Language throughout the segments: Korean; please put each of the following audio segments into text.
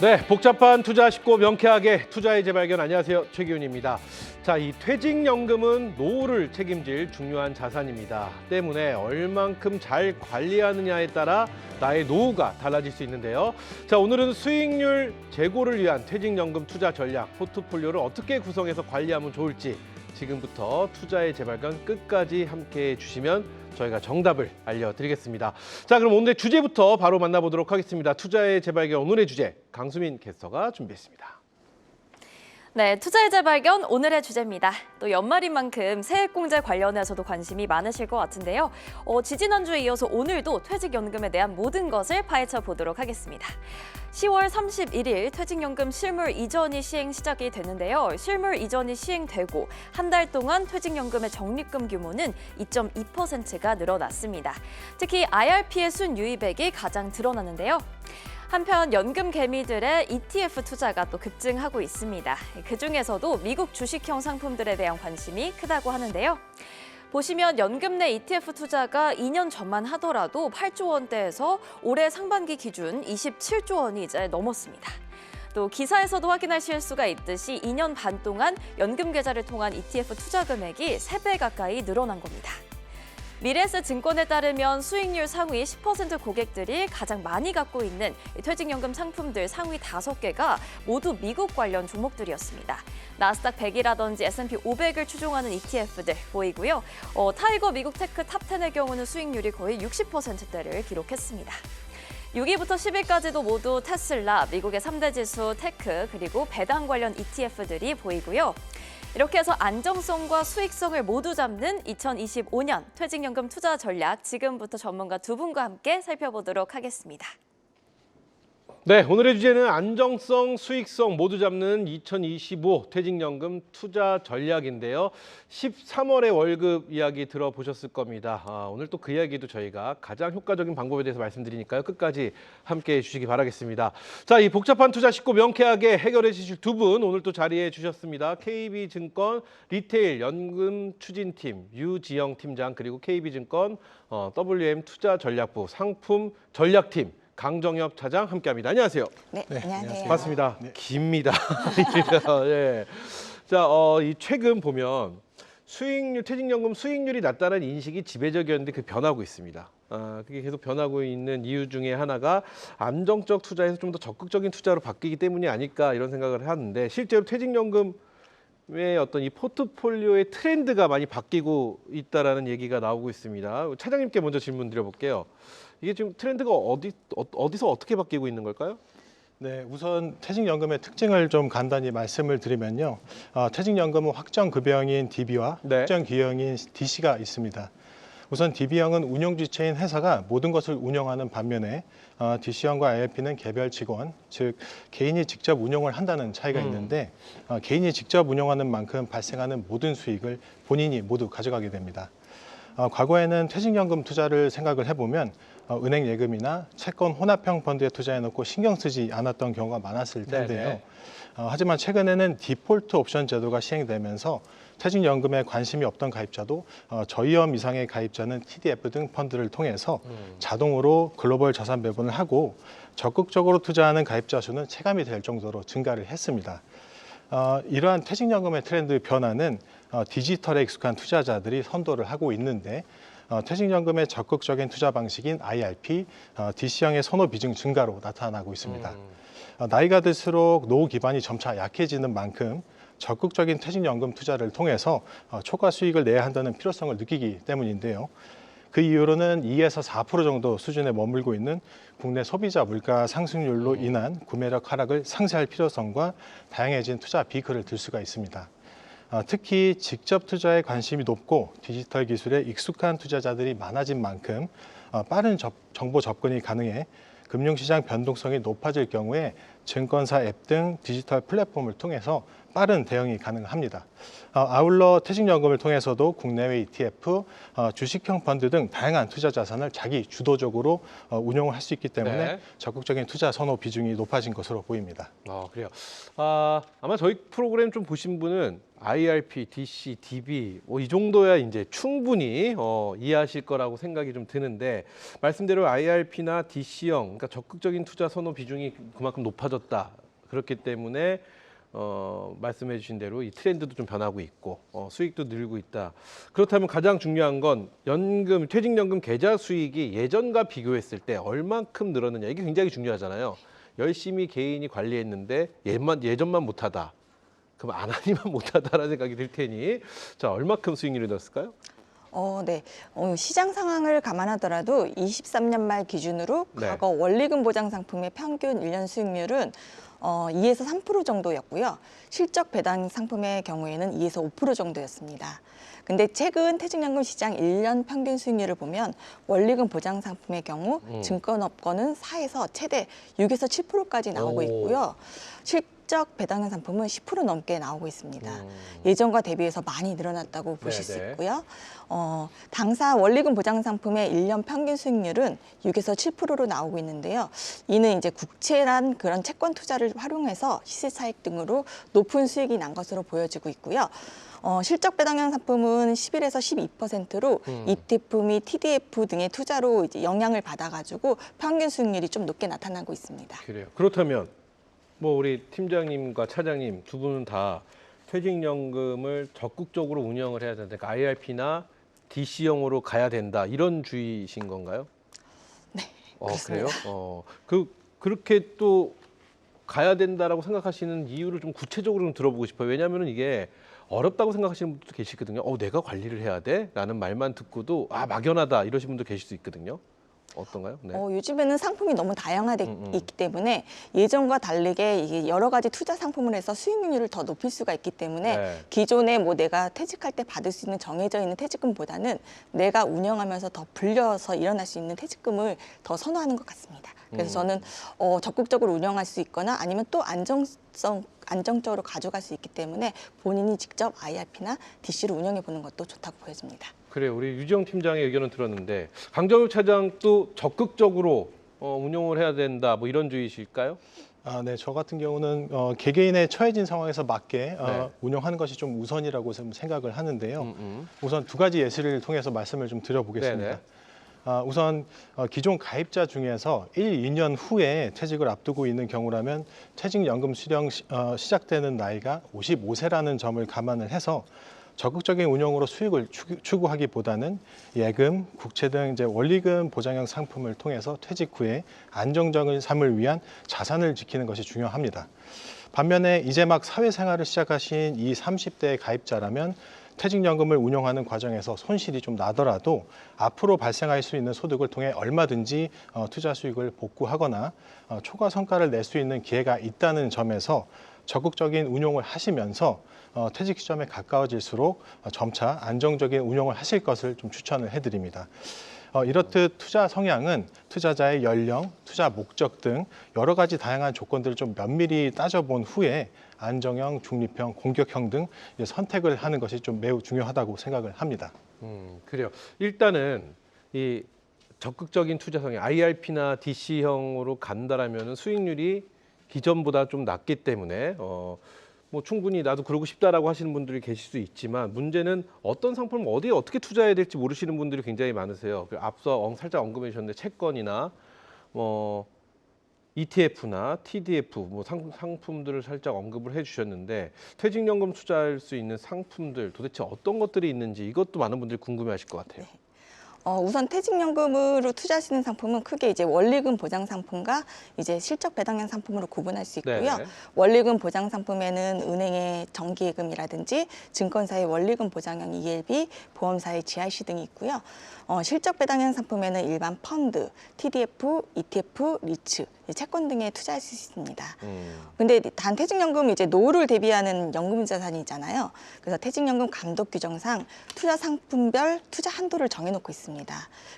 네, 복잡한 투자 쉽고 명쾌하게 투자의 재발견. 안녕하세요, 최기훈입니다. 자, 이 퇴직연금은 노후를 책임질 중요한 자산입니다. 때문에 얼만큼 잘 관리하느냐에 따라 나의 노후가 달라질 수 있는데요. 자, 오늘은 수익률 제고를 위한 퇴직연금 투자 전략, 포트폴리오를 어떻게 구성해서 관리하면 좋을지 지금부터 투자의 재발견 끝까지 함께해 주시면 저희가 정답을 알려드리겠습니다. 자, 그럼 오늘의 주제부터 바로 만나보도록 하겠습니다. 투자의 재발견 오늘의 주제, 강수민 캐스터가 준비했습니다. 네, 투자의 재발견 오늘의 주제입니다. 또 연말인 만큼 세액공제 관련해서도 관심이 많으실 것 같은데요. 지지난주에 이어서 오늘도 퇴직연금에 대한 모든 것을 파헤쳐 보도록 하겠습니다. 10월 31일 퇴직연금 실물 이전이 시작이 됐는데요. 실물 이전이 시행되고 한 달 동안 퇴직연금의 적립금 규모는 2.2%가 늘어났습니다. 특히 IRP의 순유입액이 가장 드러나는데요. 한편 연금 개미들의 ETF 투자가 또 급증하고 있습니다. 그중에서도 미국 주식형 상품들에 대한 관심이 크다고 하는데요. 보시면 연금 내 ETF 투자가 2년 전만 하더라도 8조 원대에서 올해 상반기 기준 27조 원이 이제 넘었습니다. 또 기사에서도 확인하실 수가 있듯이 2년 반 동안 연금 계좌를 통한 ETF 투자 금액이 3배 가까이 늘어난 겁니다. 미래에셋 증권에 따르면 수익률 상위 10% 고객들이 가장 많이 갖고 있는 퇴직연금 상품들 상위 5개가 모두 미국 관련 종목들이었습니다. 나스닥 100이라든지 S&P 500을 추종하는 ETF들 보이고요. 타이거 미국 테크 탑10의 경우는 수익률이 거의 60%대를 기록했습니다. 6위부터 10위까지도 모두 테슬라, 미국의 3대 지수 테크, 그리고 배당 관련 ETF들이 보이고요. 이렇게 해서 안정성과 수익성을 모두 잡는 2025년 퇴직연금 투자 전략 지금부터 전문가 두 분과 함께 살펴보도록 하겠습니다. 네, 오늘의 주제는 안정성, 수익성 모두 잡는 2025 퇴직연금 투자 전략인데요. 13월의 월급 이야기 들어보셨을 겁니다. 오늘 또 그 이야기도 저희가 가장 효과적인 방법에 대해서 말씀드리니까요. 끝까지 함께해 주시기 바라겠습니다. 자, 이 복잡한 투자 쉽고 명쾌하게 해결해 주실 두 분 오늘 또 자리해 주셨습니다. KB증권 리테일 연금 추진팀 유지영 팀장, 그리고 KB증권 WM 투자전략부 상품 전략팀 강정엽 차장 함께합니다. 안녕하세요. 네, 안녕하세요. 반갑습니다. 네. 깁니다. 예. 자, 이 최근 보면 수익률, 퇴직연금 수익률이 낮다는 인식이 지배적이었는데 그 변하고 있습니다. 그게 계속 변하고 있는 이유 중에 하나가 안정적 투자에서 좀 더 적극적인 투자로 바뀌기 때문이 아닐까 이런 생각을 하는데, 실제로 퇴직연금의 어떤 이 포트폴리오의 트렌드가 많이 바뀌고 있다라는 얘기가 나오고 있습니다. 차장님께 먼저 질문 드려볼게요. 이게 지금 트렌드가 어디서 어떻게 바뀌고 있는 걸까요? 네, 우선 퇴직연금의 특징을 좀 간단히 말씀을 드리면요. 퇴직연금은 확정급여형인 DB와 네. 확정기여형인 DC가 있습니다. 우선 DB형은 운용주체인 회사가 모든 것을 운영하는 반면에 DC형과 IRP는 개별 직원, 즉 개인이 직접 운용을 한다는 차이가 있는데, 개인이 직접 운영하는 만큼 발생하는 모든 수익을 본인이 모두 가져가게 됩니다. 과거에는 퇴직연금 투자를 생각을 해보면 은행 예금이나 채권 혼합형 펀드에 투자해놓고 신경 쓰지 않았던 경우가 많았을 텐데요. 하지만 최근에는 디폴트 옵션 제도가 시행되면서 퇴직연금에 관심이 없던 가입자도 저위험 이상의 가입자는 TDF 등 펀드를 통해서 자동으로 글로벌 자산 배분을 하고 적극적으로 투자하는 가입자 수는 체감이 될 정도로 증가를 했습니다. 이러한 퇴직연금의 트렌드 변화는 디지털에 익숙한 투자자들이 선도를 하고 있는데, 퇴직연금의 적극적인 투자 방식인 IRP, DC형의 선호 비중 증가로 나타나고 있습니다. 나이가 들수록 노후 기반이 점차 약해지는 만큼 적극적인 퇴직연금 투자를 통해서 초과 수익을 내야 한다는 필요성을 느끼기 때문인데요. 그 이유로는 2에서 4% 정도 수준에 머물고 있는 국내 소비자 물가 상승률로 인한 구매력 하락을 상쇄할 필요성과 다양해진 투자 비극을 들 수가 있습니다. 특히 직접 투자에 관심이 높고 디지털 기술에 익숙한 투자자들이 많아진 만큼 빠른 정보 접근이 가능해 금융시장 변동성이 높아질 경우에 증권사 앱 등 디지털 플랫폼을 통해서 빠른 대응이 가능합니다. 아울러 퇴직연금을 통해서도 국내외 ETF, 주식형 펀드 등 다양한 투자 자산을 자기 주도적으로 운용을 할 수 있기 때문에 네. 적극적인 투자 선호 비중이 높아진 것으로 보입니다. 그래요. 아마 저희 프로그램 좀 보신 분은 IRP, DC, DB 이 정도야 이제 충분히 이해하실 거라고 생각이 좀 드는데, 말씀대로 IRP나 DC형, 그러니까 적극적인 투자 선호 비중이 그만큼 높아졌다. 많아졌다. 그렇기 때문에 말씀해 주신 대로 이 트렌드도 좀 변하고 있고 수익도 늘고 있다. 그렇다면 가장 중요한 건 퇴직연금 계좌 수익이 예전과 비교했을 때 얼만큼 늘었느냐. 이게 굉장히 중요하잖아요. 열심히 개인이 관리했는데 예전만 못하다. 그럼 안 하니만 못하다라는 생각이 들 테니 자, 얼마큼 수익률이 늘었을까요? 네. 시장 상황을 감안하더라도 23년 말 기준으로 네. 과거 원리금 보장 상품의 평균 1년 수익률은 2에서 3% 정도였고요. 실적 배당 상품의 경우에는 2에서 5% 정도였습니다. 근데 최근 퇴직연금 시장 1년 평균 수익률을 보면 원리금 보장 상품의 경우 증권업권은 4에서 최대 6에서 7%까지 나오고 오. 있고요. 실적 배당형 상품은 10% 넘게 나오고 있습니다. 예전과 대비해서 많이 늘어났다고 보실 수 네네. 있고요. 당사 원리금 보장 상품의 1년 평균 수익률은 6에서 7%로 나오고 있는데요. 이는 이제 국채란 그런 채권 투자를 활용해서 시세 차익 등으로 높은 수익이 난 것으로 보여지고 있고요. 실적 배당형 상품은 11에서 12%로 ETF 및 TDF 등의 투자로 이제 영향을 받아가지고 평균 수익률이 좀 높게 나타나고 있습니다. 그래요. 그렇다면 뭐 우리 팀장님과 차장님 두 분은 다 퇴직연금을 적극적으로 운영을 해야 된다. 그러니까 IRP나 DC형으로 가야 된다. 이런 주의신 건가요? 네, 그래요? 그렇습니다. 그렇게 또 가야 된다라고 생각하시는 이유를 좀 구체적으로 좀 들어보고 싶어요. 왜냐하면 이게 어렵다고 생각하시는 분들도 계시거든요. 내가 관리를 해야 돼? 라는 말만 듣고도 막연하다 이러신 분도 계실 수 있거든요. 어떤가요? 네. 요즘에는 상품이 너무 다양화돼 있기 때문에 예전과 다르게 이게 여러 가지 투자 상품을 해서 수익률을 더 높일 수가 있기 때문에 네. 기존에 뭐 내가 퇴직할 때 받을 수 있는 정해져 있는 퇴직금보다는 내가 운영하면서 더 불려서 일어날 수 있는 퇴직금을 더 선호하는 것 같습니다. 그래서 저는 적극적으로 운영할 수 있거나 아니면 또 안정적으로 가져갈 수 있기 때문에 본인이 직접 IRP나 DC를 운영해 보는 것도 좋다고 보여집니다. 그래요. 우리 유지영 팀장의 의견은 들었는데 강정욱 차장도 적극적으로 운용을 해야 된다. 뭐 이런 주의실까요? 네, 저 같은 경우는 개개인의 처해진 상황에서 맞게 네. 운영하는 것이 좀 우선이라고 좀 생각을 하는데요. 우선 두 가지 예시를 통해서 말씀을 좀 드려보겠습니다. 네네. 우선 기존 가입자 중에서 1, 2년 후에 퇴직을 앞두고 있는 경우라면 퇴직연금 수령 시작되는 나이가 55세라는 점을 감안을 해서 적극적인 운영으로 수익을 추구하기보다는 예금, 국채 등 이제 원리금 보장형 상품을 통해서 퇴직 후에 안정적인 삶을 위한 자산을 지키는 것이 중요합니다. 반면에 이제 막 사회생활을 시작하신 이 30대 가입자라면 퇴직연금을 운영하는 과정에서 손실이 좀 나더라도 앞으로 발생할 수 있는 소득을 통해 얼마든지 투자 수익을 복구하거나 초과 성과를 낼 수 있는 기회가 있다는 점에서 적극적인 운용을 하시면서 퇴직 시점에 가까워질수록 점차 안정적인 운용을 하실 것을 좀 추천을 해드립니다. 이렇듯 투자 성향은 투자자의 연령, 투자 목적 등 여러 가지 다양한 조건들을 좀 면밀히 따져본 후에 안정형, 중립형, 공격형 등 선택을 하는 것이 좀 매우 중요하다고 생각을 합니다. 그래요. 일단은 이 적극적인 투자 성향, IRP나 DC형으로 간다라면 수익률이 기존보다 좀 낮기 때문에 뭐 충분히 나도 그러고 싶다라고 하시는 분들이 계실 수 있지만 문제는 어떤 상품을 어디에 어떻게 투자해야 될지 모르시는 분들이 굉장히 많으세요. 앞서 살짝 언급해 주셨는데 채권이나 뭐 ETF나 TDF 뭐 상품들을 살짝 언급을 해주셨는데 퇴직연금 투자할 수 있는 상품들 도대체 어떤 것들이 있는지 이것도 많은 분들이 궁금해하실 것 같아요. 우선 퇴직연금으로 투자하시는 상품은 크게 이제 원리금 보장 상품과 이제 실적 배당형 상품으로 구분할 수 있고요. 네네. 원리금 보장 상품에는 은행의 정기예금이라든지 증권사의 원리금 보장형 ELB, 보험사의 GIC 등이 있고요. 실적 배당형 상품에는 일반 펀드, TDF, ETF, 리츠, 채권 등에 투자할 수 있습니다. 근데 단 퇴직연금 이제 노후를 대비하는 연금 자산이잖아요. 그래서 퇴직연금 감독 규정상 투자 상품별 투자 한도를 정해놓고 있습니다.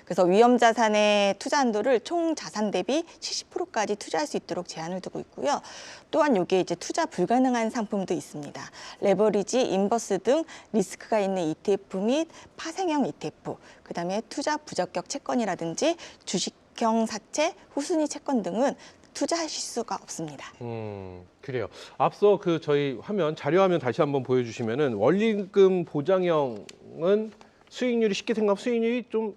그래서 위험 자산의 투자 한도를 총 자산 대비 70%까지 투자할 수 있도록 제한을 두고 있고요. 또한 이게 이제 투자 불가능한 상품도 있습니다. 레버리지, 인버스 등 리스크가 있는 ETF 및 파생형 ETF, 그다음에 투자 부적격 채권이라든지 주식형 사채, 후순위 채권 등은 투자하실 수가 없습니다. 그래요. 앞서 저희 자료 화면 다시 한번 보여주시면은 원리금 보장형은 수익률이 쉽게 생각하면 수익률이 좀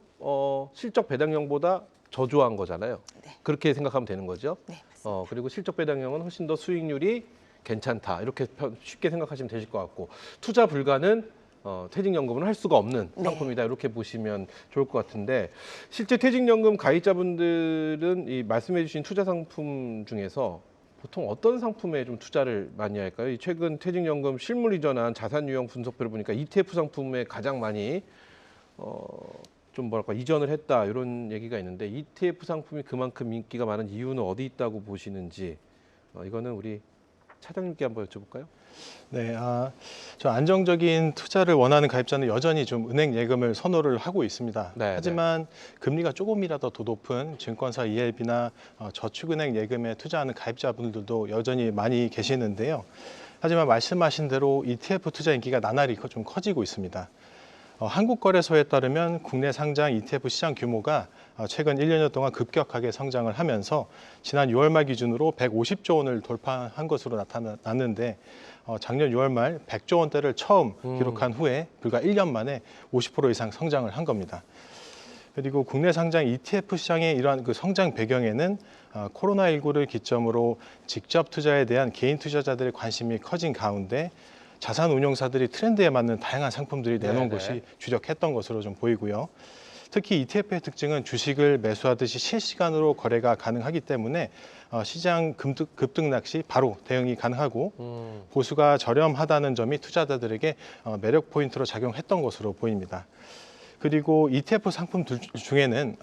실적 배당형보다 저조한 거잖아요. 네. 그렇게 생각하면 되는 거죠. 네, 맞습니다. 그리고 실적 배당형은 훨씬 더 수익률이 괜찮다. 이렇게 쉽게 생각하시면 되실 것 같고 투자 불가는 퇴직연금은 할 수가 없는 네. 상품이다. 이렇게 보시면 좋을 것 같은데 실제 퇴직연금 가입자분들은 이 말씀해주신 투자 상품 중에서 보통 어떤 상품에 좀 투자를 많이 할까요? 이 최근 퇴직연금 실물 이전한 자산 유형 분석표를 보니까 ETF 상품에 가장 많이 좀 뭐랄까 이전을 했다 이런 얘기가 있는데 ETF 상품이 그만큼 인기가 많은 이유는 어디 있다고 보시는지 이거는 우리 차장님께 한번 여쭤볼까요? 네, 저 안정적인 투자를 원하는 가입자는 여전히 좀 은행 예금을 선호를 하고 있습니다. 네, 하지만 금리가 조금이라도 더 높은 증권사 ELB나 저축은행 예금에 투자하는 가입자분들도 여전히 많이 계시는데요. 하지만 말씀하신 대로 ETF 투자 인기가 나날이 좀 커지고 있습니다. 한국거래소에 따르면 국내 상장 ETF 시장 규모가 최근 1년여 동안 급격하게 성장을 하면서 지난 6월 말 기준으로 150조 원을 돌파한 것으로 나타났는데 작년 6월 말 100조 원대를 처음 기록한 후에 불과 1년 만에 50% 이상 성장을 한 겁니다. 그리고 국내 상장 ETF 시장의 이러한 그 성장 배경에는 코로나19를 기점으로 직접 투자에 대한 개인 투자자들의 관심이 커진 가운데 자산 운용사들이 트렌드에 맞는 다양한 상품들이 내놓은 것이 주력했던 것으로 좀 보이고요. 특히 ETF의 특징은 주식을 매수하듯이 실시간으로 거래가 가능하기 때문에 시장 급등락 시 바로 대응이 가능하고 보수가 저렴하다는 점이 투자자들에게 매력 포인트로 작용했던 것으로 보입니다. 그리고 ETF 상품 중에는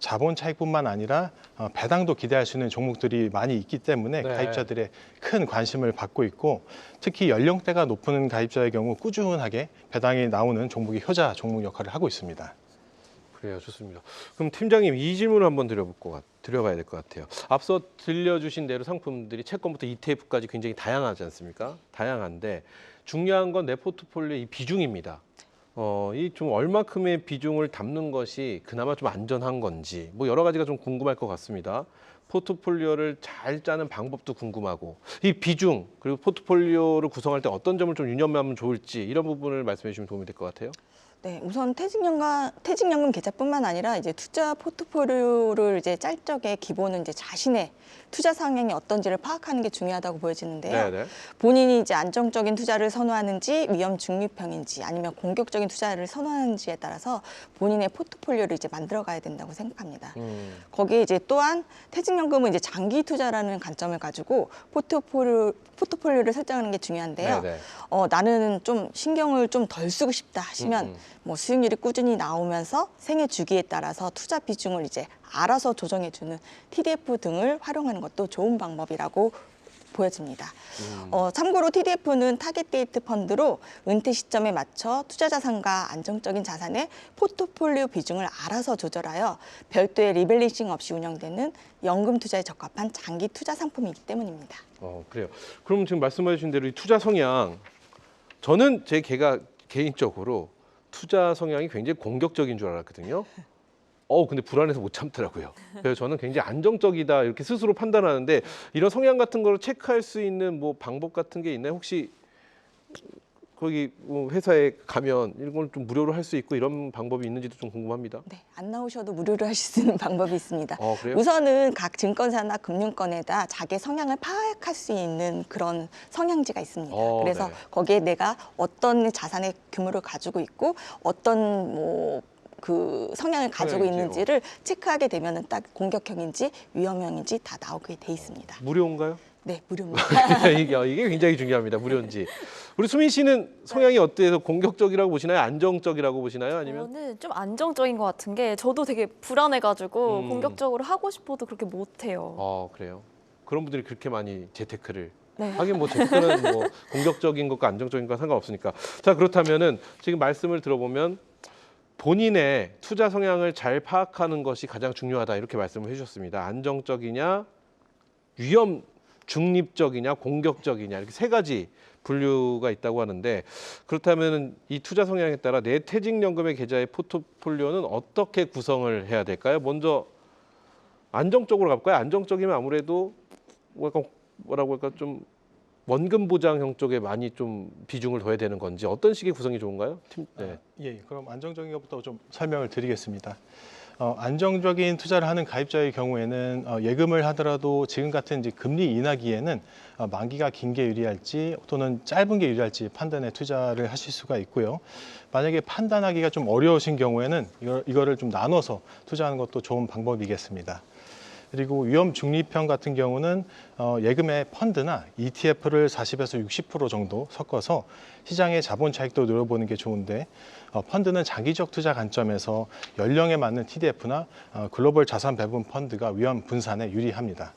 자본 차익뿐만 아니라 배당도 기대할 수 있는 종목들이 많이 있기 때문에 네. 가입자들의 큰 관심을 받고 있고 특히 연령대가 높은 가입자의 경우 꾸준하게 배당이 나오는 종목이 효자 종목 역할을 하고 있습니다. 그래요, 좋습니다. 그럼 팀장님 이 질문을 한번 드려봐야 될 것 같아요. 앞서 들려주신 대로 상품들이 채권부터 ETF까지 굉장히 다양하지 않습니까? 다양한데 중요한 건 내 포트폴리오의 이 비중입니다. 이 좀 얼마큼의 비중을 담는 것이 그나마 좀 안전한 건지 뭐 여러 가지가 좀 궁금할 것 같습니다. 포트폴리오를 잘 짜는 방법도 궁금하고 이 비중 그리고 포트폴리오를 구성할 때 어떤 점을 좀 유념하면 좋을지 이런 부분을 말씀해 주시면 도움이 될 것 같아요. 네, 우선 퇴직연금 계좌뿐만 아니라 이제 투자 포트폴리오를 이제 짤 적에 기본은 이제 자신의 투자 성향이 어떤지를 파악하는 게 중요하다고 보여지는데요. 네네. 본인이 이제 안정적인 투자를 선호하는지 위험 중립형인지 아니면 공격적인 투자를 선호하는지에 따라서 본인의 포트폴리오를 이제 만들어 가야 된다고 생각합니다. 거기에 이제 또한 퇴직연금은 이제 장기 투자라는 관점을 가지고 포트폴리오를 설정하는 게 중요한데요. 네네. 나는 좀 신경을 좀 덜 쓰고 싶다 하시면 뭐 수익률이 꾸준히 나오면서 생애 주기에 따라서 투자 비중을 이제 알아서 조정해주는 TDF 등을 활용하는 것도 좋은 방법이라고 보여집니다. 참고로 TDF는 타겟 데이트 펀드로 은퇴 시점에 맞춰 투자 자산과 안정적인 자산의 포트폴리오 비중을 알아서 조절하여 별도의 리밸런싱 없이 운영되는 연금 투자에 적합한 장기 투자 상품이기 때문입니다. 그래요. 그럼 지금 말씀해 주신 대로 이 투자 성향 저는 개인적으로 투자 성향이 굉장히 공격적인 줄 알았거든요. 근데 불안해서 못 참더라고요. 그래서 저는 굉장히 안정적이다 이렇게 스스로 판단하는데 이런 성향 같은 거를 체크할 수 있는 뭐 방법 같은 게 있나요? 혹시 거기 뭐 회사에 가면 이런 걸 좀 무료로 할 수 있고 이런 방법이 있는지도 좀 궁금합니다. 네, 안 나오셔도 무료로 하실 수 있는 방법이 있습니다. 그래요? 우선은 각 증권사나 금융권에다 자기 성향을 파악할 수 있는 그런 성향지가 있습니다. 그래서 네. 거기에 내가 어떤 자산의 규모를 가지고 있고 어떤 그 성향을 가지고 성향이지요. 있는지를 체크하게 되면은 딱 공격형인지 위험형인지 다 나오게 돼 있습니다. 무료인가요? 네, 무료입니다. 이게 굉장히 중요합니다. 무료인지. 우리 수민 씨는 성향이 어때서 공격적이라고 보시나요? 안정적이라고 보시나요? 아니면 저는 좀 안정적인 것 같은 게 저도 되게 불안해가지고 공격적으로 하고 싶어도 그렇게 못해요. 그래요. 그런 분들이 그렇게 많이 재테크를 네. 하긴 뭐 재테크는 뭐 공격적인 것과 안정적인 것 상관없으니까. 자, 그렇다면은 지금 말씀을 들어보면 본인의 투자 성향을 잘 파악하는 것이 가장 중요하다 이렇게 말씀을 해주셨습니다. 안정적이냐, 위험 중립적이냐, 공격적이냐 이렇게 세 가지 분류가 있다고 하는데 그렇다면 이 투자 성향에 따라 내 퇴직연금의 계좌의 포트폴리오는 어떻게 구성을 해야 될까요? 먼저 안정적으로 가볼까요? 안정적이면 아무래도 뭐라고 할까 좀 원금 보장형 쪽에 많이 좀 비중을 둬야 되는 건지 어떤 식의 구성이 좋은가요? 네. 예, 그럼 안정적인 것부터 좀 설명을 드리겠습니다. 안정적인 투자를 하는 가입자의 경우에는 예금을 하더라도 지금 같은 이제 금리 인하기에는 만기가 긴 게 유리할지 또는 짧은 게 유리할지 판단에 투자를 하실 수가 있고요. 만약에 판단하기가 좀 어려우신 경우에는 이거를 좀 나눠서 투자하는 것도 좋은 방법이겠습니다. 그리고 위험 중립형 같은 경우는 예금의 펀드나 ETF를 40에서 60% 정도 섞어서 시장의 자본 차익도 노려보는 게 좋은데 펀드는 장기적 투자 관점에서 연령에 맞는 TDF나 글로벌 자산 배분 펀드가 위험 분산에 유리합니다.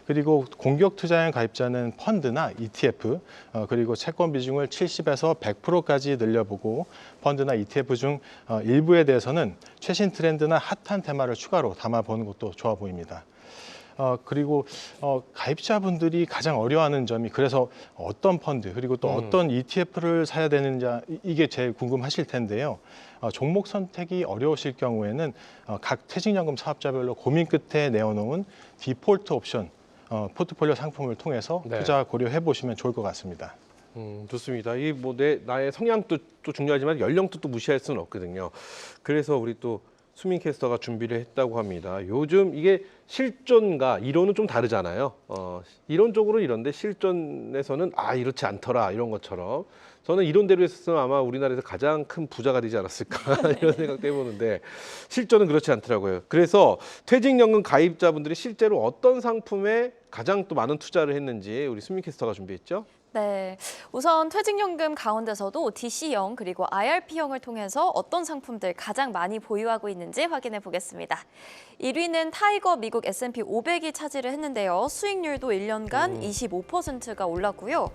그리고 공격 투자형 가입자는 펀드나 ETF 그리고 채권 비중을 70에서 100%까지 늘려보고 펀드나 ETF 중 일부에 대해서는 최신 트렌드나 핫한 테마를 추가로 담아보는 것도 좋아 보입니다. 그리고 가입자분들이 가장 어려워하는 점이 그래서 어떤 펀드 그리고 또 어떤 ETF를 사야 되는지 이게 제일 궁금하실 텐데요. 종목 선택이 어려우실 경우에는 각 퇴직연금 사업자별로 고민 끝에 내어놓은 디폴트 옵션 포트폴리오 상품을 통해서 네. 투자 고려해 보시면 좋을 것 같습니다. 좋습니다. 이 뭐 나의 성향도 또 중요하지만 연령도 또 무시할 수는 없거든요. 그래서 우리 또 수민 캐스터가 준비를 했다고 합니다. 요즘 이게 실존과 이론은 좀 다르잖아요. 이론적으로는 이런데 실존에서는 이렇지 않더라 이런 것처럼 저는 이론대로 했으면 아마 우리나라에서 가장 큰 부자가 되지 않았을까 이런 생각도 해보는데 실존은 그렇지 않더라고요. 그래서 퇴직연금 가입자분들이 실제로 어떤 상품에 가장 또 많은 투자를 했는지 우리 수민 캐스터가 준비했죠. 네, 우선 퇴직연금 가운데서도 DC형 그리고 IRP형을 통해서 어떤 상품들 가장 많이 보유하고 있는지 확인해 보겠습니다. 1위는 타이거 미국 S&P 500이 차지를 했는데요. 수익률도 1년간 25%가 올랐고요.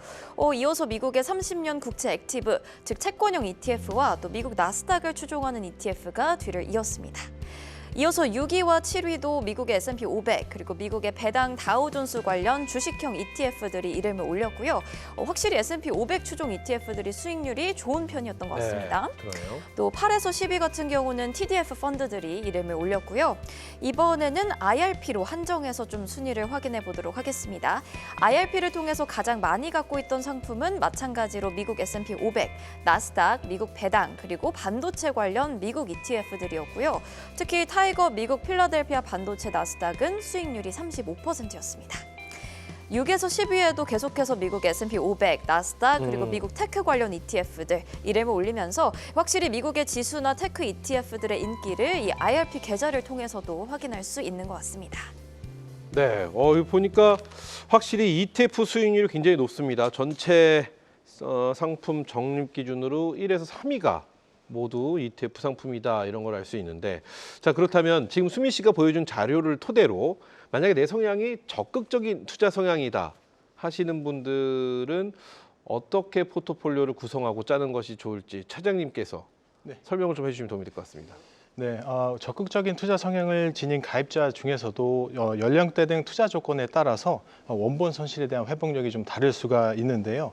이어서 미국의 30년 국채 액티브, 즉 채권형 ETF와 또 미국 나스닥을 추종하는 ETF가 뒤를 이었습니다. 이어서 6위와 7위도 미국의 S&P 500 그리고 미국의 배당 다우존스 관련 주식형 ETF들이 이름을 올렸고요. 확실히 S&P 500 추종 ETF들이 수익률이 좋은 편이었던 것 같습니다. 네, 그러네요. 또 8에서 10위 같은 경우는 TDF 펀드들이 이름을 올렸고요. 이번에는 IRP로 한정해서 좀 순위를 확인해 보도록 하겠습니다. IRP를 통해서 가장 많이 갖고 있던 상품은 마찬가지로 미국 S&P 500, 나스닥, 미국 배당 그리고 반도체 관련 미국 ETF들이었고요. 특히 타이거 미국 필라델피아 반도체 나스닥은 수익률이 35%였습니다. 6에서 10위에도 계속해서 미국 S&P 500, 나스닥 그리고 미국 테크 관련 ETF들 이름을 올리면서 확실히 미국의 지수나 테크 ETF들의 인기를 이 IRP 계좌를 통해서도 확인할 수 있는 것 같습니다. 네, 이거 보니까 확실히 ETF 수익률이 굉장히 높습니다. 전체 상품 적립 기준으로 1에서 3위가 모두 ETF 상품이다 이런 걸 알 수 있는데 자 그렇다면 지금 수민 씨가 보여준 자료를 토대로 만약에 내 성향이 적극적인 투자 성향이다 하시는 분들은 어떻게 포트폴리오를 구성하고 짜는 것이 좋을지 차장님께서 설명을 좀 해주시면 도움이 될 것 같습니다. 네, 적극적인 투자 성향을 지닌 가입자 중에서도 연령대 등 투자 조건에 따라서 원본 손실에 대한 회복력이 좀 다를 수가 있는데요.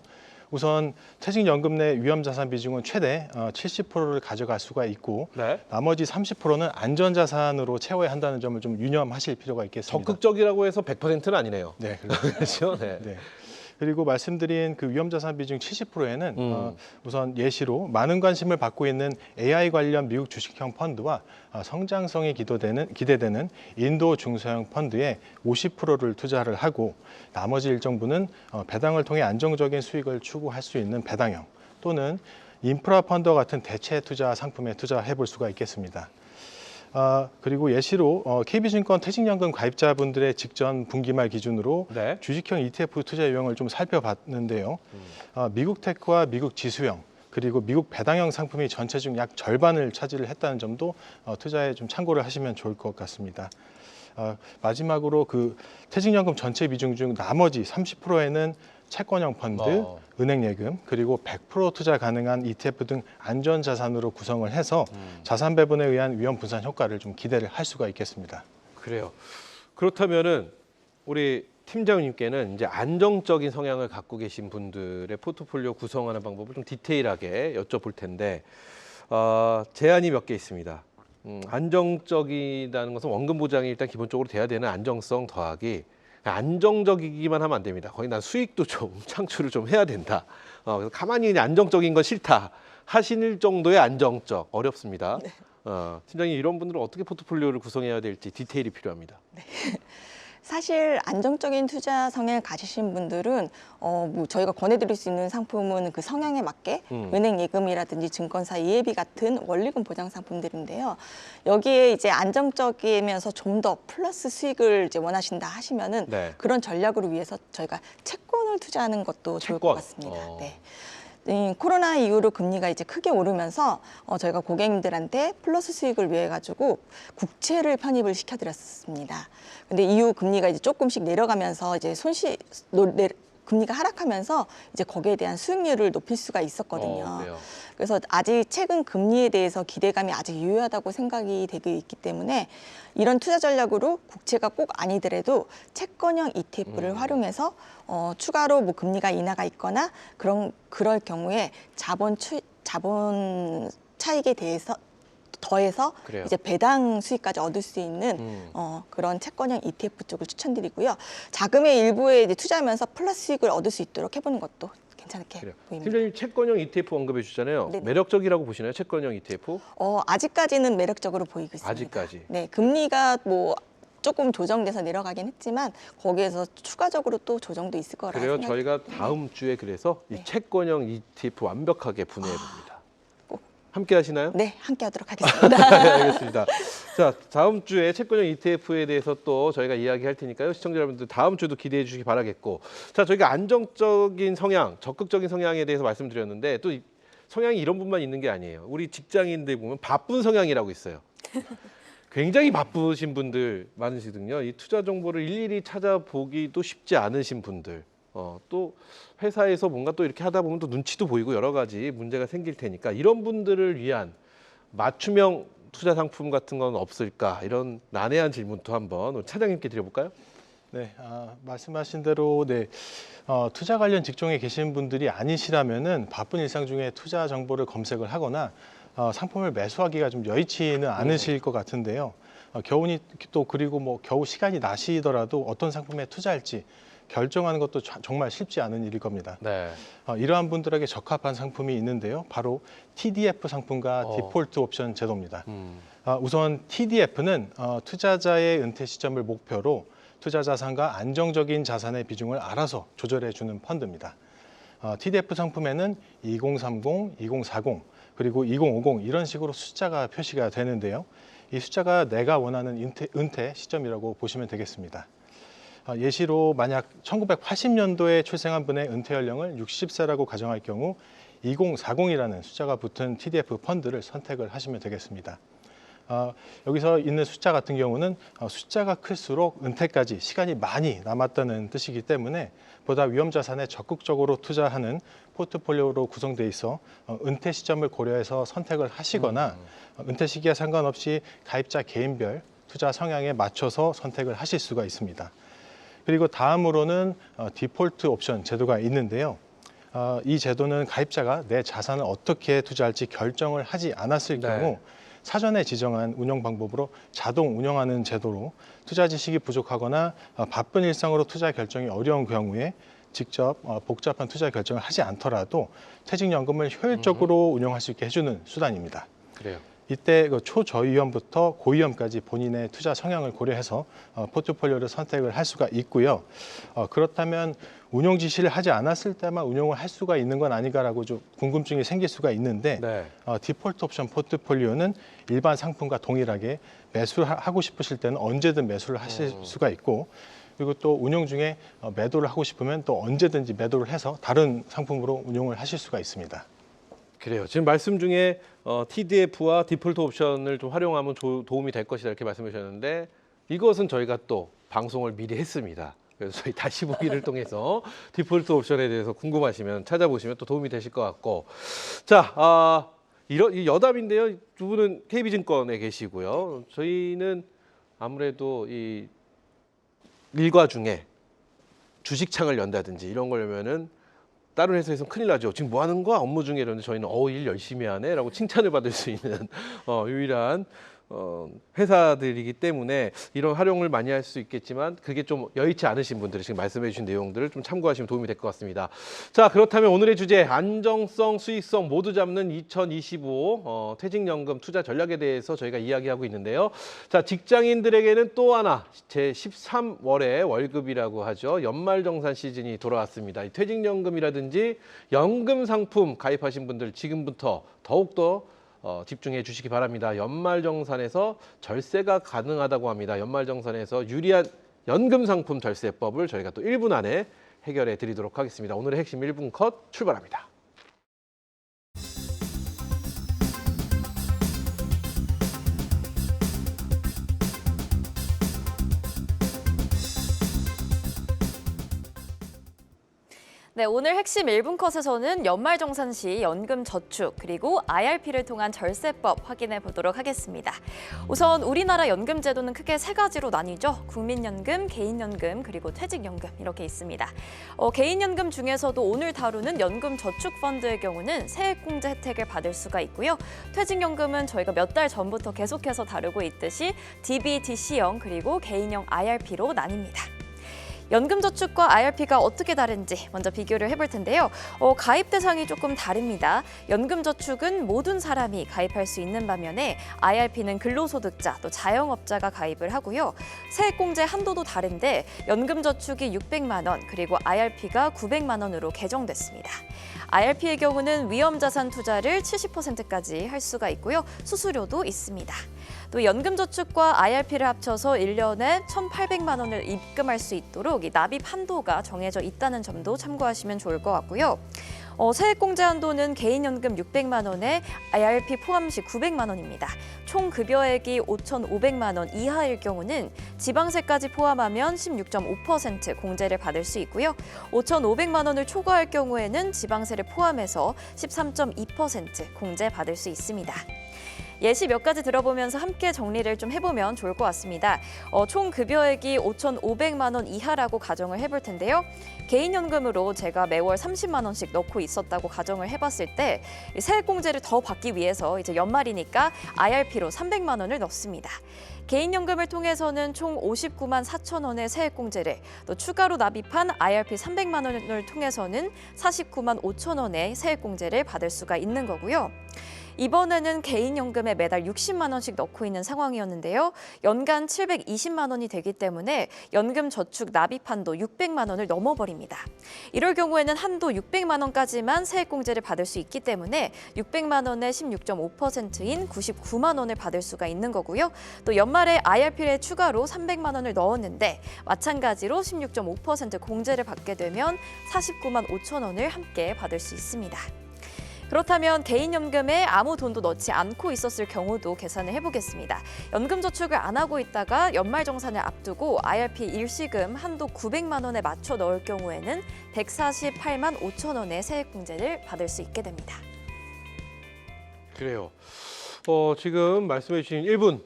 우선 퇴직연금 내 위험자산 비중은 최대 70%를 가져갈 수가 있고 나머지 30%는 안전자산으로 채워야 한다는 점을 좀 유념하실 필요가 있겠습니다. 적극적이라고 해서 100%는 아니네요. 네, 그렇죠. 네. 네. 그리고 말씀드린 그 위험자산 비중 70%에는 우선 예시로 많은 관심을 받고 있는 AI 관련 미국 주식형 펀드와 성장성이 기대되는 인도 중소형 펀드에 50%를 투자를 하고 나머지 일정부는 배당을 통해 안정적인 수익을 추구할 수 있는 배당형 또는 인프라 펀드와 같은 대체 투자 상품에 투자해 볼 수가 있겠습니다. 그리고 예시로 KB증권 퇴직연금 가입자분들의 직전 분기말 기준으로 주식형 ETF 투자 유형을 좀 살펴봤는데요. 미국 테크와 미국 지수형 그리고 미국 배당형 상품이 전체 중 약 절반을 차지를 했다는 점도 투자에 좀 참고를 하시면 좋을 것 같습니다. 마지막으로 그 퇴직연금 전체 비중 중 나머지 30%에는 채권형 펀드, 은행 예금, 그리고 100% 투자 가능한 ETF 등 안전자산으로 구성을 해서 자산 배분에 의한 위험 분산 효과를 좀 기대를 할 수가 있겠습니다. 그래요. 그렇다면은 우리 팀장님께는 이제 안정적인 성향을 갖고 계신 분들의 포트폴리오 구성하는 방법을 좀 디테일하게 여쭤볼 텐데 제안이 몇 개 있습니다. 안정적이라는 것은 원금 보장이 일단 기본적으로 돼야 되는 안정성 더하기 안정적이기만 하면 안 됩니다. 거의 난 수익도 좀 창출을 좀 해야 된다. 그래서 가만히 그냥 안정적인 건 싫다 하실 정도의 안정적 어렵습니다. 팀장님 이런 분들은 어떻게 포트폴리오를 구성해야 될지 디테일이 필요합니다. 사실 안정적인 투자 성향을 가지신 분들은 뭐 저희가 권해드릴 수 있는 상품은 그 성향에 맞게 은행 예금이라든지 증권사 ELB 같은 원리금 보장 상품들인데요. 여기에 이제 안정적이면서 좀 더 플러스 수익을 이제 원하신다 하시면은 네. 그런 전략으로 위해서 저희가 채권을 투자하는 것도 좋을 것 같습니다. 네. 코로나 이후로 금리가 이제 크게 오르면서 저희가 고객님들한테 플러스 수익을 위해 가지고 국채를 편입을 시켜드렸습니다. 근데 이후 금리가 이제 조금씩 내려가면서 이제 금리가 하락하면서 이제 거기에 대한 수익률을 높일 수가 있었거든요. 그래요. 그래서 아직 최근 금리에 대해서 기대감이 아직 유효하다고 생각이 되고 있기 때문에 이런 투자 전략으로 국채가 꼭 아니더라도 채권형 ETF를 활용해서 추가로 뭐 금리가 인하가 있거나 그럴 경우에 자본 차익에 대해서 더해서 그래요. 이제 배당 수익까지 얻을 수 있는 그런 채권형 ETF 쪽을 추천드리고요. 자금의 일부에 이제 투자하면서 플러스 수익을 얻을 수 있도록 해보는 것도 괜찮게 그래요. 보입니다. 팀장님 채권형 ETF 언급해 주셨잖아요. 네네. 매력적이라고 보시나요? 채권형 ETF? 아직까지는 매력적으로 보이고 있습니다. 아직까지. 네, 금리가 뭐 조금 조정돼서 내려가긴 했지만 거기에서 추가적으로 또 조정도 있을 거라 그래요. 생각이 저희가 다음 주에 그래서 이 네. 채권형 ETF 완벽하게 분해해 봅니다. 꼭. 함께 하시나요? 네, 함께 하도록 하겠습니다. 네, 알겠습니다. 자, 다음 주에 채권형 ETF에 대해서 또 저희가 이야기할 테니까요. 시청자 여러분들 다음 주도 기대해 주시기 바라겠고. 자, 저희가 안정적인 성향, 적극적인 성향에 대해서 말씀드렸는데 또 성향이 이런 분만 있는 게 아니에요. 우리 직장인들 보면 바쁜 성향이라고 있어요. 굉장히 바쁘신 분들 많으시거든요. 이 투자 정보를 일일이 찾아보기도 쉽지 않으신 분들. 또 회사에서 뭔가 또 이렇게 하다 보면 또 눈치도 보이고 여러 가지 문제가 생길 테니까 이런 분들을 위한 맞춤형 투자 상품 같은 건 없을까? 이런 난해한 질문도 한번 우리 차장님께 드려볼까요? 네, 말씀하신 대로 투자 관련 직종에 계신 분들이 아니시라면은 바쁜 일상 중에 투자 정보를 검색을 하거나 상품을 매수하기가 좀 여의치는 않으실 것 같은데요. 겨우니 또 그리고 뭐 겨우 시간이 나시더라도 어떤 상품에 투자할지 결정하는 것도 정말 쉽지 않은 일일 겁니다. 네. 이러한 분들에게 적합한 상품이 있는데요. 바로 TDF 상품과 디폴트 옵션 제도입니다. 우선 TDF는 투자자의 은퇴 시점을 목표로 투자 자산과 안정적인 자산의 비중을 알아서 조절해 주는 펀드입니다. TDF 상품에는 2030, 2040, 그리고 2050 이런 식으로 숫자가 표시가 되는데요. 이 숫자가 내가 원하는 은퇴 시점이라고 보시면 되겠습니다. 예시로 만약 1980년도에 출생한 분의 은퇴 연령을 60세라고 가정할 경우 2040이라는 숫자가 붙은 TDF 펀드를 선택을 하시면 되겠습니다. 여기서 있는 숫자 같은 경우는 숫자가 클수록 은퇴까지 시간이 많이 남았다는 뜻이기 때문에 보다 위험 자산에 적극적으로 투자하는 포트폴리오로 구성돼 있어 은퇴 시점을 고려해서 선택을 하시거나 은퇴 시기와 상관없이 가입자 개인별 투자 성향에 맞춰서 선택을 하실 수가 있습니다. 그리고 다음으로는 디폴트 옵션 제도가 있는데요. 이 제도는 가입자가 내 자산을 어떻게 투자할지 결정을 하지 않았을 경우 사전에 지정한 운영 방법으로 자동 운영하는 제도로 투자 지식이 부족하거나 바쁜 일상으로 투자 결정이 어려운 경우에 직접 복잡한 투자 결정을 하지 않더라도 퇴직연금을 효율적으로 운영할 수 있게 해주는 수단입니다. 그래요. 이때 초저위험부터 고위험까지 본인의 투자 성향을 고려해서 포트폴리오를 선택을 할 수가 있고요. 그렇다면 운용 지시를 하지 않았을 때만 운용을 할 수가 있는 건 아닌가라고 좀 궁금증이 생길 수가 있는데 디폴트 옵션 포트폴리오는 일반 상품과 동일하게 매수를 하고 싶으실 때는 언제든 매수를 하실 수가 있고 그리고 또 운용 중에 매도를 하고 싶으면 또 언제든지 매도를 해서 다른 상품으로 운용을 하실 수가 있습니다. 그래요. 지금 말씀 중에 TDF와 디폴트 옵션을 좀 활용하면 도움이 될 것이다 이렇게 말씀해 주셨는데 이것은 저희가 또 방송을 미리 했습니다. 그래서 저희 다시 보기를 통해서 디폴트 옵션에 대해서 궁금하시면 찾아보시면 또 도움이 되실 것 같고 자, 이 여담인데요. 두 분은 KB증권에 계시고요. 저희는 아무래도 이 일과 중에 주식창을 연다든지 이런 거려면은 다른 회사에서는 큰일 나죠. 지금 뭐 하는 거야? 업무 중에 이러는데 저희는 일 열심히 하네 라고 칭찬을 받을 수 있는 유일한 회사들이기 때문에 이런 활용을 많이 할 수 있겠지만 그게 좀 여의치 않으신 분들이 지금 말씀해 주신 내용들을 좀 참고하시면 도움이 될 것 같습니다. 자, 그렇다면 오늘의 주제 안정성, 수익성 모두 잡는 2025 퇴직연금 투자 전략에 대해서 저희가 이야기하고 있는데요. 자, 직장인들에게는 또 하나 제 13월의 월급이라고 하죠. 연말정산 시즌이 돌아왔습니다. 이 퇴직연금이라든지 연금 상품 가입하신 분들 지금부터 더욱더 집중해 주시기 바랍니다. 연말정산에서 절세가 가능하다고 합니다. 연말정산에서 유리한 연금 상품 절세법을 저희가 또 1분 안에 해결해 드리도록 하겠습니다. 오늘의 핵심 1분 컷 출발합니다. 네, 오늘 핵심 1분 컷에서는 연말정산 시 연금 저축 그리고 IRP를 통한 절세법 확인해 보도록 하겠습니다. 우선 우리나라 연금 제도는 크게 세 가지로 나뉘죠. 국민연금, 개인연금, 그리고 퇴직연금 이렇게 있습니다. 개인연금 중에서도 오늘 다루는 연금 저축 펀드의 경우는 세액공제 혜택을 받을 수가 있고요. 퇴직연금은 저희가 몇 달 전부터 계속해서 다루고 있듯이 DB, DC형 그리고 개인형 IRP로 나뉩니다. 연금저축과 IRP가 어떻게 다른지 먼저 비교를 해볼 텐데요. 가입 대상이 조금 다릅니다. 연금저축은 모든 사람이 가입할 수 있는 반면에 IRP는 근로소득자, 또 자영업자가 가입을 하고요. 세액공제 한도도 다른데 연금저축이 600만 원, 그리고 IRP가 900만 원으로 개정됐습니다. IRP의 경우는 위험자산 투자를 70%까지 할 수가 있고요. 수수료도 있습니다. 또 연금저축과 IRP를 합쳐서 1년에 1,800만 원을 입금할 수 있도록 이 납입 한도가 정해져 있다는 점도 참고하시면 좋을 것 같고요. 세액공제 한도는 개인연금 600만 원에 IRP 포함 시 900만 원입니다. 총 급여액이 5,500만 원 이하일 경우는 지방세까지 포함하면 16.5% 공제를 받을 수 있고요. 5,500만 원을 초과할 경우에는 지방세를 포함해서 13.2% 공제 받을 수 있습니다. 예시 몇 가지 들어보면서 함께 정리를 좀 해보면 좋을 것 같습니다. 총 급여액이 5,500만 원 이하라고 가정을 해볼 텐데요. 개인연금으로 제가 매월 30만 원씩 넣고 있었다고 가정을 해봤을 때 세액공제를 더 받기 위해서 이제 연말이니까 IRP로 300만 원을 넣습니다. 개인연금을 통해서는 총 59만 4천 원의 세액공제를, 또 추가로 납입한 IRP 300만 원을 통해서는 49만 5천 원의 세액공제를 받을 수가 있는 거고요. 이번에는 개인연금에 매달 60만 원씩 넣고 있는 상황이었는데요. 연간 720만 원이 되기 때문에 연금 저축 납입 한도 600만 원을 넘어버립니다. 이럴 경우에는 한도 600만 원까지만 세액공제를 받을 수 있기 때문에 600만 원의 16.5%인 99만 원을 받을 수가 있는 거고요. 또 연말에 IRP에 추가로 300만 원을 넣었는데 마찬가지로 16.5% 공제를 받게 되면 49만 5천 원을 함께 받을 수 있습니다. 그렇다면 개인연금에 아무 돈도 넣지 않고 있었을 경우도 계산을 해보겠습니다. 연금저축을 안 하고 있다가 연말정산을 앞두고 IRP 일시금 한도 900만 원에 맞춰 넣을 경우에는 148만 5천 원의 세액공제를 받을 수 있게 됩니다. 그래요. 지금 말씀해 주신 1분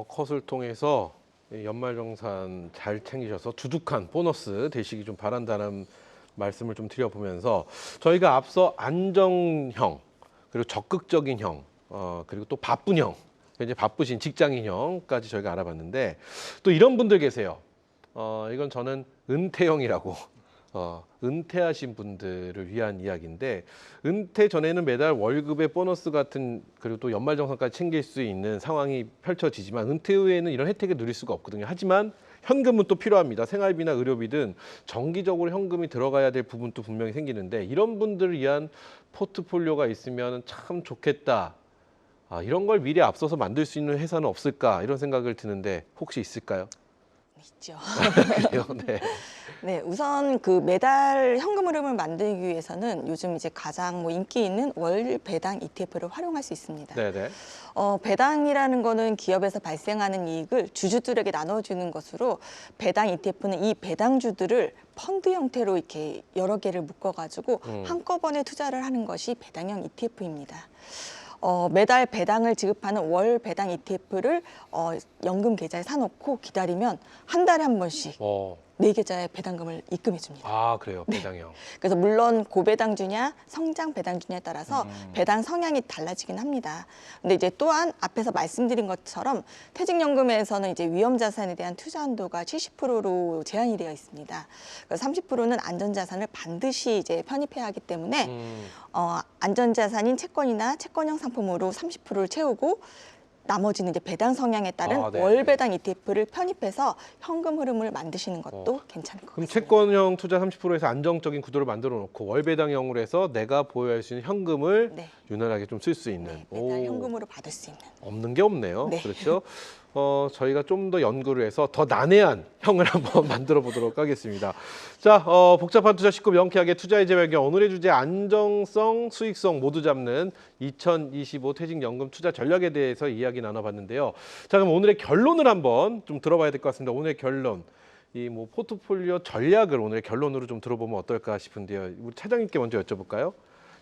컷을 통해서 연말정산 잘 챙기셔서 두둑한 보너스 되시기 좀 바란다는 말씀을 좀 드려보면서 저희가 앞서 안정형, 그리고 적극적인 형, 그리고 또 바쁜 형, 이제 바쁘신 직장인형까지 저희가 알아봤는데 또 이런 분들 계세요. 이건 저는 은퇴형이라고 은퇴하신 분들을 위한 이야기인데 은퇴 전에는 매달 월급의 보너스 같은 그리고 또 연말정산까지 챙길 수 있는 상황이 펼쳐지지만 은퇴 후에는 이런 혜택을 누릴 수가 없거든요. 하지만 현금은 또 필요합니다. 생활비나 의료비든 정기적으로 현금이 들어가야 될 부분도 분명히 생기는데 이런 분들을 위한 포트폴리오가 있으면 참 좋겠다. 이런 걸 미리 앞서서 만들 수 있는 회사는 없을까 이런 생각을 드는데 혹시 있을까요? 있죠. 그래요? 네. 네, 우선 그 매달 현금 흐름을 만들기 위해서는 요즘 이제 가장 인기 있는 월 배당 ETF를 활용할 수 있습니다. 네네. 배당이라는 거는 기업에서 발생하는 이익을 주주들에게 나눠주는 것으로 배당 ETF는 이 배당주들을 펀드 형태로 이렇게 여러 개를 묶어가지고 한꺼번에 투자를 하는 것이 배당형 ETF입니다. 매달 배당을 지급하는 월 배당 ETF를 연금 계좌에 사놓고 기다리면 한 달에 한 번씩 네 계좌에 배당금을 입금해 줍니다. 아, 그래요. 배당형. 그래서 물론 고배당주냐 성장 배당주냐에 따라서 배당 성향이 달라지긴 합니다. 근데 이제 또한 앞에서 말씀드린 것처럼 퇴직연금에서는 이제 위험자산에 대한 투자 한도가 70%로 제한이 되어 있습니다. 그래서 30%는 안전자산을 반드시 이제 편입해야 하기 때문에 안전자산인 채권이나 채권형 상품으로 30%를 채우고 나머지는 이제 배당 성향에 따른 네. 월배당 ETF를 편입해서 현금 흐름을 만드시는 것도 괜찮을 것 그럼 같습니다. 채권형 투자 30%에서 안정적인 구도를 만들어 놓고 월배당형으로 해서 내가 보유할 수 있는 현금을 네. 유난하게 좀 쓸 수 있는. 네, 매달 현금으로 받을 수 있는. 없는 게 없네요. 네. 그렇죠. 저희가 좀 더 연구를 해서 더 난해한 형을 한번 만들어 보도록 하겠습니다. 자, 복잡한 투자 쉽고 명쾌하게 투자의 재발견. 오늘의 주제 안정성, 수익성 모두 잡는 2025 퇴직연금 투자 전략에 대해서 이야기 나눠봤는데요. 자, 그럼 오늘의 결론을 한번 좀 들어봐야 될 것 같습니다. 오늘의 결론. 이 뭐 포트폴리오 전략을 오늘의 결론으로 좀 들어보면 어떨까 싶은데요. 우리 차장님께 먼저 여쭤볼까요?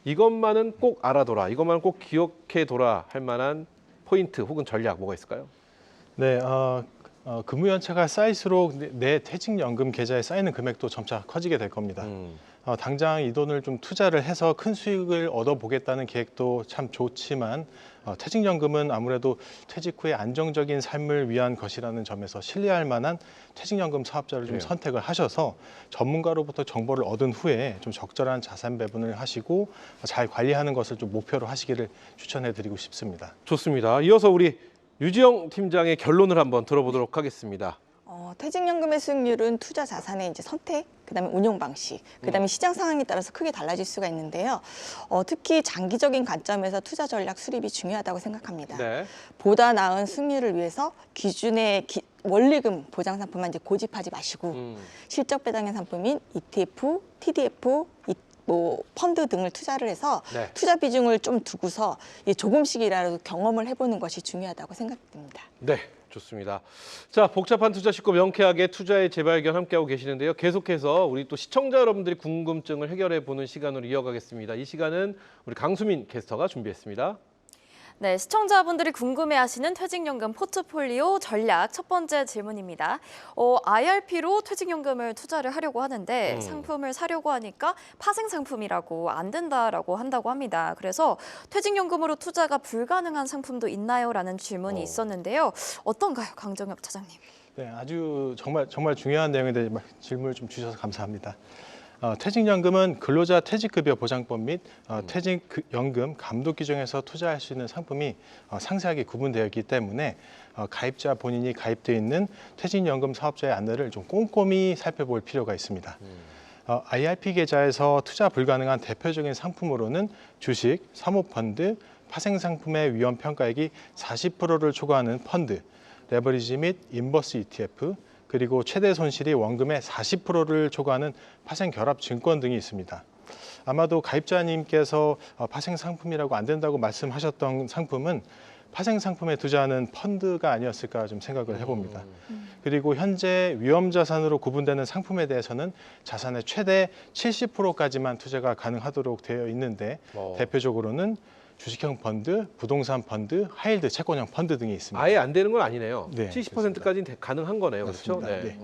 이것만은 꼭 알아둬라, 이것만은 꼭 기억해둬라 할 만한 포인트 혹은 전략 뭐가 있을까요? 네, 근무연차가 쌓일수록 내 퇴직연금 계좌에 쌓이는 금액도 점차 커지게 될 겁니다. 당장 이 돈을 좀 투자를 해서 큰 수익을 얻어보겠다는 계획도 참 좋지만 퇴직연금은 아무래도 퇴직 후에 안정적인 삶을 위한 것이라는 점에서 신뢰할 만한 퇴직연금 사업자를 좀 그래요. 선택을 하셔서 전문가로부터 정보를 얻은 후에 좀 적절한 자산 배분을 하시고 잘 관리하는 것을 좀 목표로 하시기를 추천해드리고 싶습니다. 좋습니다. 이어서 우리 유지영 팀장의 결론을 한번 들어보도록 하겠습니다. 퇴직연금의 수익률은 투자 자산의 이제 선택, 그다음에 운용 방식, 그다음에 시장 상황에 따라서 크게 달라질 수가 있는데요. 특히 장기적인 관점에서 투자 전략 수립이 중요하다고 생각합니다. 네. 보다 보다 나은 수익률을 위해서 기준의 원리금 보장 상품만 이제 고집하지 마시고 실적 배당형 상품인 ETF, TDF, 뭐 펀드 등을 투자를 해서 네. 투자 비중을 좀 두고서 조금씩이라도 경험을 해보는 것이 중요하다고 생각됩니다. 네, 좋습니다. 자, 복잡한 투자 쉽고 명쾌하게 투자의 재발견 함께하고 계시는데요. 계속해서 우리 또 시청자 여러분들이 궁금증을 해결해 보는 시간으로 이어가겠습니다. 이 시간은 우리 강수민 캐스터가 준비했습니다. 네, 시청자분들이 궁금해하시는 퇴직연금 포트폴리오 전략 첫 번째 질문입니다. IRP로 퇴직연금을 투자를 하려고 하는데 상품을 사려고 하니까 파생 상품이라고 안 된다라고 한다고 합니다. 그래서 퇴직연금으로 투자가 불가능한 상품도 있나요? 라는 질문이 있었는데요. 어떤가요, 강정엽 차장님? 네, 아주 정말 중요한 내용에 대해 질문을 좀 주셔서 감사합니다. 퇴직연금은 근로자 퇴직급여 보장법 및 퇴직연금 감독 규정에서 투자할 수 있는 상품이 상세하게 구분되어 있기 때문에 가입자 본인이 가입되어 있는 퇴직연금 사업자의 안내를 좀 꼼꼼히 살펴볼 필요가 있습니다. IRP 계좌에서 투자 불가능한 대표적인 상품으로는 주식, 사모펀드, 파생상품의 위험 평가액이 40%를 초과하는 펀드, 레버리지 및 인버스 ETF, 그리고 최대 손실이 원금의 40%를 초과하는 파생 결합 증권 등이 있습니다. 아마도 가입자님께서 파생 상품이라고 안 된다고 말씀하셨던 상품은 파생 상품에 투자하는 펀드가 아니었을까 좀 생각을 해봅니다. 그리고 현재 위험 자산으로 구분되는 상품에 대해서는 자산의 최대 70%까지만 투자가 가능하도록 되어 있는데 대표적으로는 주식형 펀드, 부동산 펀드, 하이힐드 채권형 펀드 등이 있습니다. 아예 안 되는 건 아니네요. 네, 70%까지는 가능한 거네요. 그렇죠? 맞습니다. 네. 네.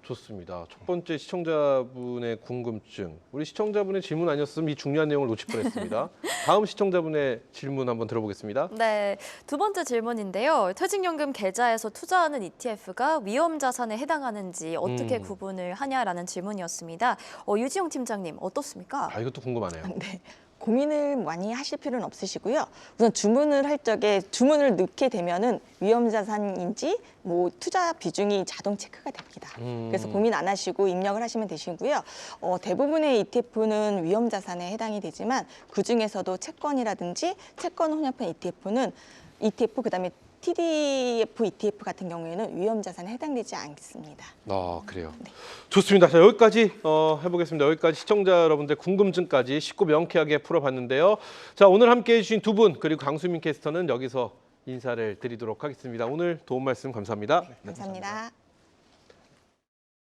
좋습니다. 첫 번째 시청자분의 궁금증. 우리 시청자분의 질문 아니었으면 이 중요한 내용을 놓칠 뻔했습니다. 다음 시청자분의 질문 한번 들어보겠습니다. 네, 두 번째 질문인데요. 퇴직연금 계좌에서 투자하는 ETF가 위험 자산에 해당하는지 어떻게 구분을 하냐라는 질문이었습니다. 유지영 팀장님 어떻습니까? 아, 이것도 궁금하네요. 네. 고민을 많이 하실 필요는 없으시고요. 우선 주문을 할 적에 주문을 넣게 되면은 위험 자산인지 뭐 투자 비중이 자동 체크가 됩니다. 그래서 고민 안 하시고 입력을 하시면 되시고요. 대부분의 ETF는 위험 자산에 해당이 되지만 그 중에서도 채권이라든지 채권 혼합형 ETF 그다음에 TDF, ETF 같은 경우에는 위험 자산에 해당되지 않습니다. 그래요. 네. 좋습니다. 자, 여기까지 해보겠습니다. 여기까지 시청자 여러분들 궁금증까지 쉽고 명쾌하게 풀어봤는데요. 자, 오늘 함께해 주신 두 분 그리고 강수민 캐스터는 여기서 인사를 드리도록 하겠습니다. 오늘 도움 말씀 감사합니다. 감사합니다.